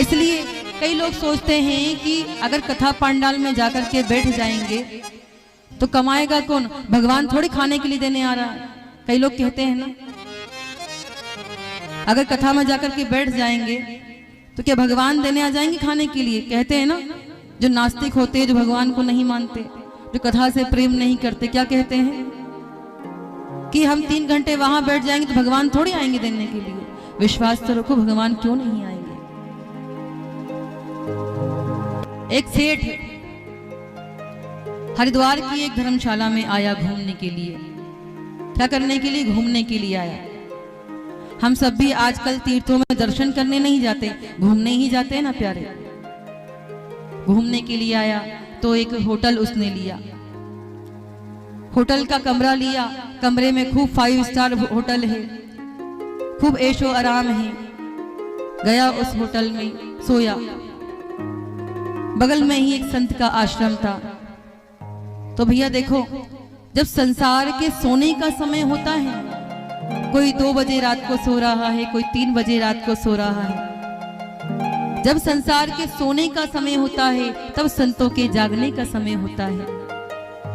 इसलिए कई लोग सोचते हैं कि अगर कथा पंडाल में जाकर के बैठ जाएंगे तो कमाएगा कौन, भगवान थोड़ी खाने के लिए देने आ रहा है। कई लोग कहते हैं ना, अगर कथा में जाकर के बैठ जाएंगे तो क्या भगवान देने आ जाएंगे खाने के लिए। कहते हैं ना, जो नास्तिक होते हैं, जो भगवान को नहीं मानते, जो कथा से प्रेम नहीं करते, क्या कहते हैं कि हम 3 घंटे वहां बैठ जाएंगे तो भगवान थोड़ी आएंगे देने के लिए। विश्वास तो रखो, भगवान क्यों नहीं आएंगे। एक सेठ हरिद्वार की एक धर्मशाला में आया घूमने के लिए। क्या करने के लिए? घूमने के लिए आया। हम सब भी आजकल तीर्थों में दर्शन करने नहीं जाते, घूमने ही जाते हैं ना प्यारे। घूमने के लिए आया तो एक होटल उसने लिया, होटल का कमरा लिया। कमरे में खूब 5 स्टार होटल है, खूब ऐशो आराम है। गया उस होटल में, सोया। बगल में ही एक संत का आश्रम था। तो भैया देखो, जब संसार के सोने का समय होता है, कोई 2 बजे रात को सो रहा है, कोई 3 बजे रात को सो रहा है। जब संसार के सोने का समय होता है तब संतों के जागने का समय होता है,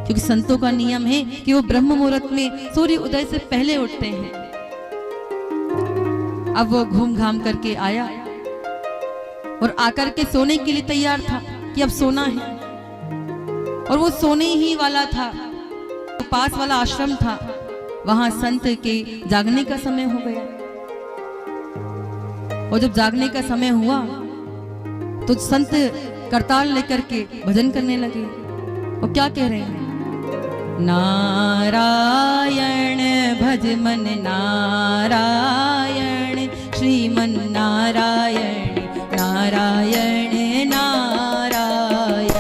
क्योंकि संतों का नियम है कि वो ब्रह्म मुहूर्त में सूर्य उदय से पहले उठते हैं। अब वो घूम घाम करके आया और आकर के सोने के लिए तैयार था कि अब सोना है, और वो सोने ही वाला था। तो पास वाला आश्रम था, वहां संत के जागने का समय हो गया। और जब जागने का समय हुआ तो संत करताल लेकर के भजन करने लगे। और क्या कह रहे हैं? नारायण भज मन नारायण, श्रीमन नारायण नारायण नारायण।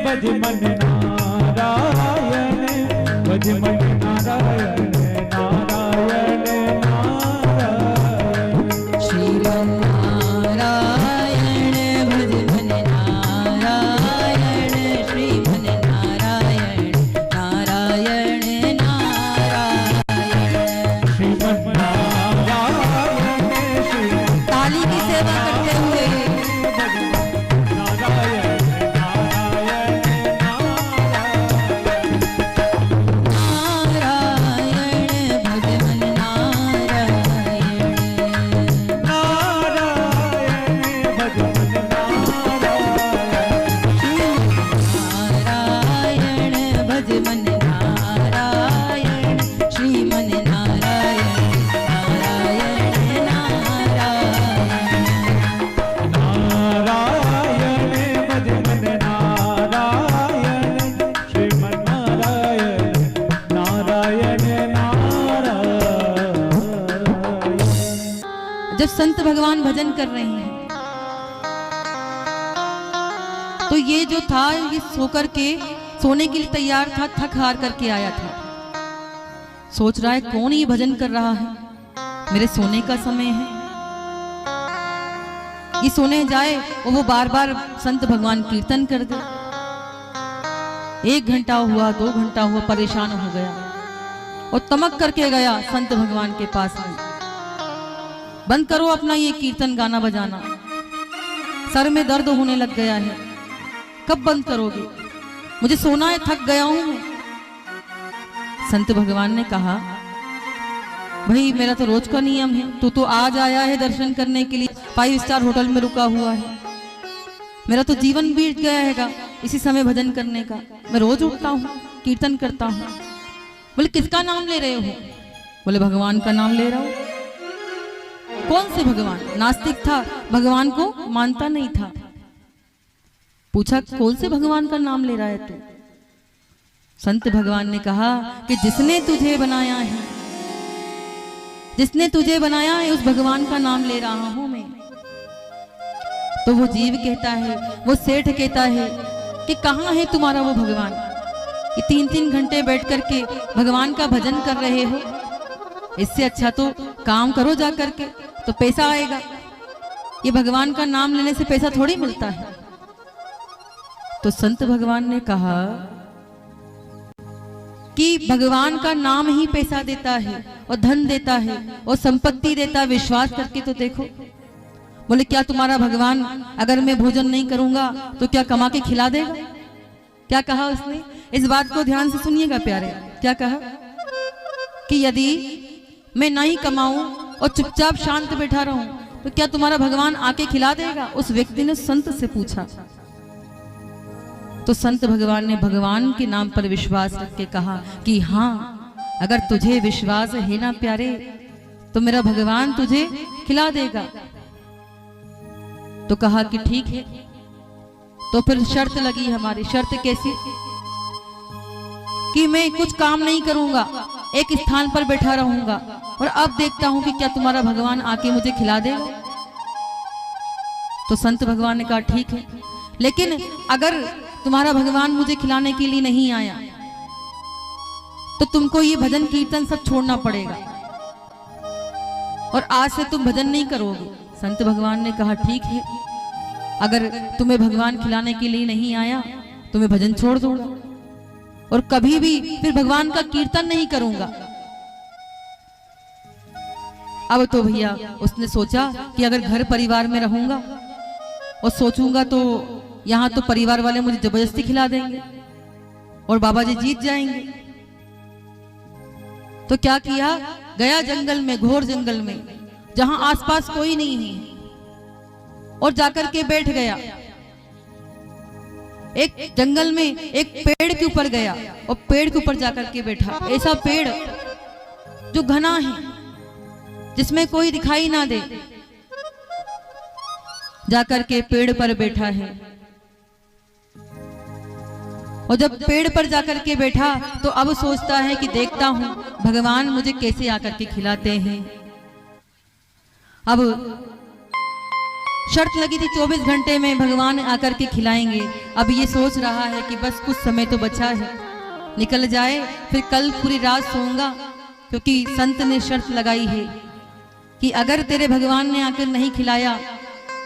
भज मन नारायण, भज मन नारायण नारायण नारायण। श्रीमन नारायण भज मन नारायण, श्रीमन नारायण नारायण नारायण। श्रीमन नारायण, ताली की सेवा करते हुए जब संत भगवान भजन कर रहे हैं तो ये जो था, ये सोकर के सोने के लिए तैयार था, थक हार करके आया था। सोच रहा है कौन ये भजन कर रहा है, मेरे सोने का समय है, ये सोने जाए और वो बार बार संत भगवान कीर्तन कर दे। 1 घंटा हुआ, 2 घंटा हुआ, परेशान हो गया और तमक करके गया संत भगवान के पास में। बंद करो अपना ये कीर्तन गाना बजाना, सर में दर्द होने लग गया है, कब बंद करोगे, मुझे सोना है, थक गया हूं मैं। संत भगवान ने कहा, भाई मेरा तो रोज का नियम है, तू तो आज आया है दर्शन करने के लिए, 5 स्टार होटल में रुका हुआ है, मेरा तो जीवन बीत गया है इसी समय भजन करने का। मैं रोज उठता हूँ, कीर्तन करता हूँ। बोले किसका नाम ले रहे हो? बोले भगवान का नाम ले रहा हूं। कौन से भगवान? नास्तिक था, भगवान को मानता नहीं था। पूछा कौन से भगवान का नाम ले रहा है तू? संत भगवान ने कहा कि जिसने तुझे बनाया है, जिसने तुझे बनाया है उस भगवान का नाम ले रहा हूं मैं। तो वो जीव कहता है, वो सेठ कहता है कि कहां है तुम्हारा वो भगवान? ये 3-3 घंटे बैठ करके भगवान का भजन कर रहे हो, इससे अच्छा तो काम करो जा करके, तो पैसा आएगा। ये भगवान का नाम लेने से पैसा थोड़ी मिलता है। तो संत भगवान ने कहा कि भगवान का नाम ही पैसा देता है और धन देता है और संपत्ति देता है, विश्वास करके तो देखो। बोले क्या तुम्हारा भगवान अगर मैं भोजन नहीं करूंगा तो क्या कमा के खिला देगा? क्या कहा उसने? इस बात को ध्यान से सुनिएगा प्यारे। क्या कहा कि यदि मैं नहीं कमाऊं और चुपचाप शांत बैठा रहूं तो क्या तुम्हारा भगवान आके खिला देगा? उस व्यक्ति ने संत से पूछा। तो संत भगवान ने भगवान के नाम पर विश्वास रख के कहा कि हाँ, अगर तुझे विश्वास है ना प्यारे तो मेरा भगवान तुझे खिला देगा। तो कहा कि ठीक है। तो फिर शर्त लगी हमारी। शर्त कैसी? कि मैं कुछ काम नहीं करूंगा, एक स्थान पर बैठा रहूंगा और अब देखता हूं कि क्या तुम्हारा भगवान आके मुझे खिला देगा। तो संत भगवान ने कहा ठीक है, लेकिन अगर तुम्हारा भगवान मुझे खिलाने के लिए नहीं आया तो तुमको ये भजन कीर्तन सब छोड़ना पड़ेगा और आज से तुम भजन नहीं करोगे। संत भगवान ने कहा ठीक है, अगर तुम्हें भगवान खिलाने के लिए नहीं आया तो मैं भजन छोड़ दूंगा और कभी भी फिर भगवान का कीर्तन नहीं करूंगा। अब तो भैया उसने सोचा कि अगर घर परिवार में रहूंगा और सोचूंगा तो यहां तो परिवार वाले मुझे जबरदस्ती खिला देंगे और बाबा जी जीत जाएंगे। तो क्या किया? गया जंगल में, घोर जंगल में, जहां आसपास कोई नहीं है, और जाकर के बैठ गया। एक जंगल में एक पेड़ के ऊपर गया और पेड़ के ऊपर जाकर के बैठा। ऐसा पेड़ जो घना है, जिसमें कोई दिखाई ना दे, जाकर के पेड़ पर बैठा है। और जब पेड़ पर जाकर के बैठा तो अब सोचता है कि देखता हूं भगवान मुझे कैसे आकर के खिलाते हैं। अब शर्त लगी थी 24 घंटे में भगवान आकर के खिलाएंगे। अब ये सोच रहा है कि बस कुछ समय तो बचा है, निकल जाए, फिर कल पूरी रात सोऊंगा, क्योंकि संत ने शर्त लगाई है कि अगर तेरे भगवान ने आकर नहीं खिलाया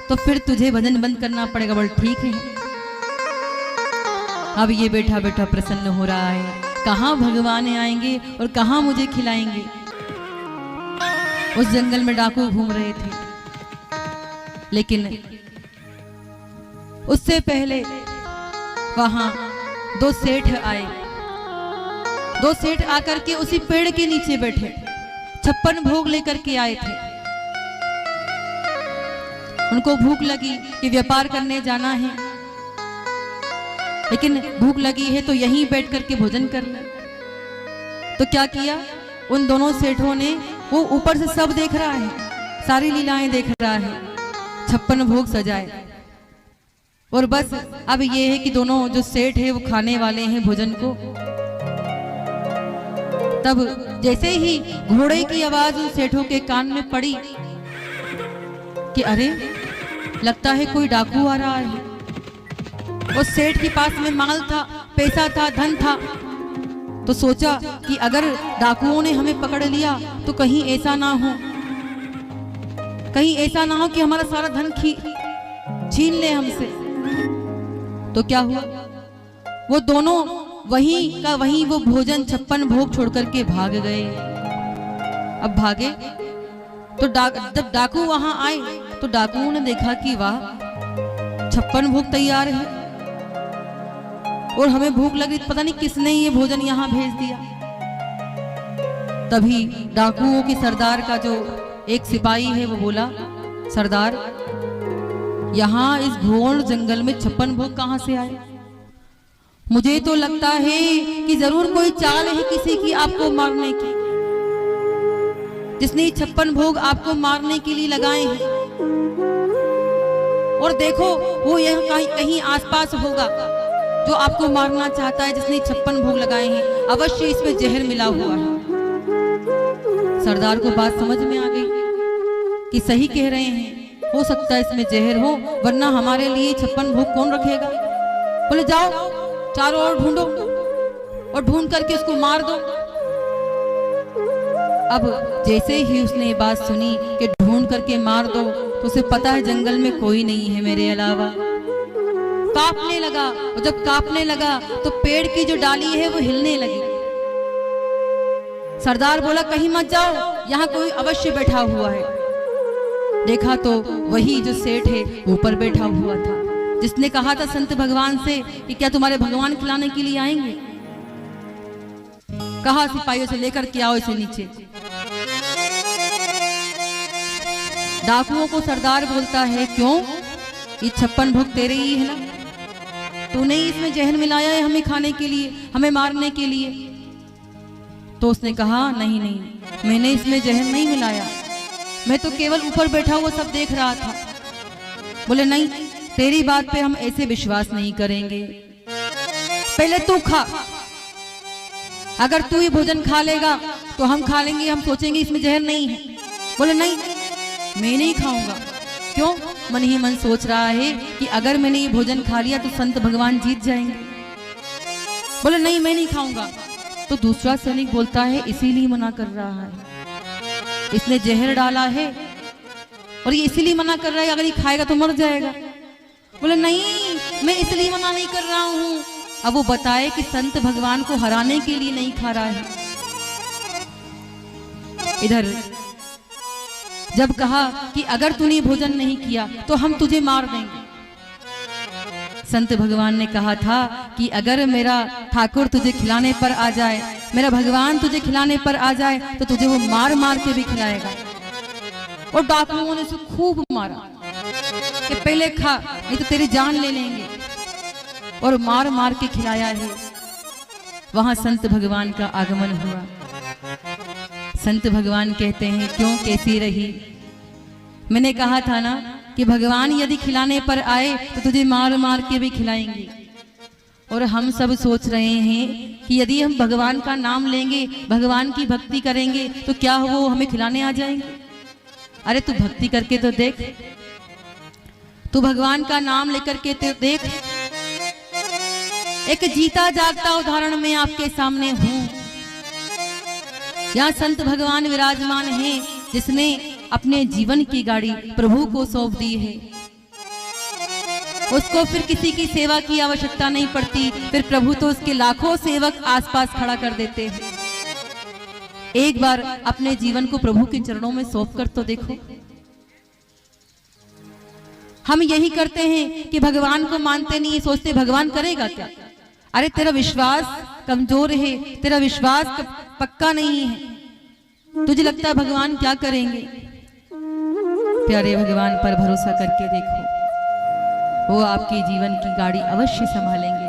तो फिर तुझे भजन बंद करना पड़ेगा। बोल ठीक है। अब ये बैठा बैठा प्रसन्न हो रहा है, कहाँ भगवान आएंगे और कहाँ मुझे खिलाएंगे। उस जंगल में डाकू घूम रहे थे, लेकिन उससे पहले वहां दो सेठ आए। दो सेठ आकर के उसी पेड़ के नीचे बैठे, 56 भोग लेकर के आए थे। उनको भूख लगी कि व्यापार करने जाना है, लेकिन भूख लगी है तो यहीं बैठ करके भोजन करना। तो क्या किया उन दोनों सेठों ने? वो ऊपर से सब देख रहा है, सारी लीलाएं देख रहा है, 56 भोग सजाए, और बस अब ये है कि दोनों जो सेठ है वो खाने वाले हैं भोजन को। तब जैसे ही घोड़े की आवाज उन सेठों के कान में पड़ी कि अरे लगता है कोई डाकू आ रहा है। उस सेठ के पास में माल था, पैसा था, धन था, तो सोचा कि अगर डाकुओं ने हमें पकड़ लिया तो कहीं ऐसा ना हो, कहीं ऐसा ना हो कि हमारा सारा धन छीन ले हमसे। तो क्या हुआ? वो दोनों वहीं का वहीं वो भोजन 56 भोग छोड़ करके भाग गए। अब भागे तो जब डाकू वहां आए तो डाकुओं ने देखा कि वाह, 56 भोग तैयार है और हमें भूख लग रही, पता नहीं किसने ये भोजन यहाँ भेज दिया। तभी डाकुओं के सरदार का जो एक सिपाही है वो बोला, सरदार यहाँ इस घोर जंगल में 56 भोग कहाँ से आए? मुझे तो लगता है कि जरूर कोई चाल है किसी की आपको मारने की, जिसने 56 भोग आपको मारने के लिए लगाए हैं। और देखो वो यह कहीं आसपास होगा जो आपको मारना चाहता है, जिसने 56 भोग लगाए हैं। अवश्य इसमें जहर मिला हुआ है। सरदार को बात समझ में आ गई कि सही कह रहे हैं, हो सकता है इसमें जहर हो, वरना हमारे लिए 56 भोग कौन रखेगा। बोले जाओ चारों ओर ढूंढो और ढूंढ करके उसको मार दो। अब जैसे ही उसने ये बात सुनी कि ढूंढ करके मार दो, तो उसे पता है जंगल में कोई नहीं है मेरे अलावा। कांपने लगा, और जब कांपने लगा तो पेड़ की जो डाली है वो हिलने लगी। सरदार बोला कहीं मत जाओ, यहाँ कोई अवश्य बैठा हुआ है। देखा तो वही जो सेठ है ऊपर बैठा हुआ था, जिसने कहा था संत भगवान से कि क्या तुम्हारे भगवान खिलाने के लिए आएंगे। कहा सिपाहियों से लेकर के आओ इसे नीचे। डाकुओं को सरदार बोलता है क्यों, ये 56 भोग तेरे ही है ना, तूने ही इसमें जहर मिलाया है हमें खाने के लिए, हमें मारने के लिए। तो उसने कहा नहीं नहीं, मैंने इसमें जहर नहीं मिलाया, मैं तो केवल ऊपर बैठा हुआ सब देख रहा था। बोले नहीं, तेरी बात पे हम ऐसे विश्वास नहीं करेंगे, पहले तू खा, अगर तू ही भोजन खा लेगा तो हम खा लेंगे, हम सोचेंगे इसमें जहर नहीं है। बोले नहीं, मैं नहीं खाऊंगा। क्यों? मन ही मन सोच रहा है कि अगर मैंने ये भोजन खा लिया तो संत भगवान जीत जाएंगे। बोले नहीं, मैं नहीं खाऊंगा। तो दूसरा सैनिक बोलता है इसीलिए मना कर रहा है, इसने जहर डाला है और ये इसीलिए मना कर रहा है, अगर ये खाएगा तो मर जाएगा। बोले नहीं, मैं इसलिए मना नहीं कर रहा हूं। अब वो बताए कि संत भगवान को हराने के लिए नहीं खा रहा है। इधर जब कहा कि अगर तूने भोजन नहीं किया तो हम तुझे मार देंगे। संत भगवान ने कहा था कि अगर मेरा ठाकुर तुझे खिलाने पर आ जाए, मेरा भगवान तुझे खिलाने पर आ जाए तो तुझे वो मार मार के भी खिलाएगा। और डाकुओं ने उसे खूब मारा कि पहले खा नहीं तो तेरी जान ले लेंगे, और मार मार के खिलाया है। वहां संत भगवान का आगमन हुआ। संत भगवान कहते हैं क्यों, कैसी रही? मैंने कहा था ना कि भगवान यदि खिलाने पर आए तो तुझे मार मार के भी खिलाएंगे। और हम सब सोच रहे हैं कि यदि हम भगवान का नाम लेंगे, भगवान की भक्ति करेंगे तो क्या वो हमें खिलाने आ जाएंगे। अरे तू भक्ति करके तो देख, तू भगवान का नाम लेकर के तो देख। एक जीता जागता उदाहरण मैं आपके सामने हूं। यहाँ संत भगवान विराजमान हैं, जिसने अपने जीवन की गाड़ी प्रभु को सौंप दी है। उसको फिर किसी की सेवा की आवश्यकता नहीं पड़ती, फिर प्रभु तो उसके लाखों सेवक आसपास खड़ा कर देते हैं। एक बार अपने जीवन को प्रभु के चरणों में सौंप कर तो देखो। हम यही करते हैं कि भगवान को मानते नहीं, सोचते भगवान करेगा क्या। अरे तेरा विश्वास कमजोर है, तेरा विश्वास पक्का नहीं है, तुझे लगता है भगवान क्या करेंगे। प्यारे भगवान पर भरोसा करके देखो, वो आपके जीवन की गाड़ी अवश्य संभालेंगे।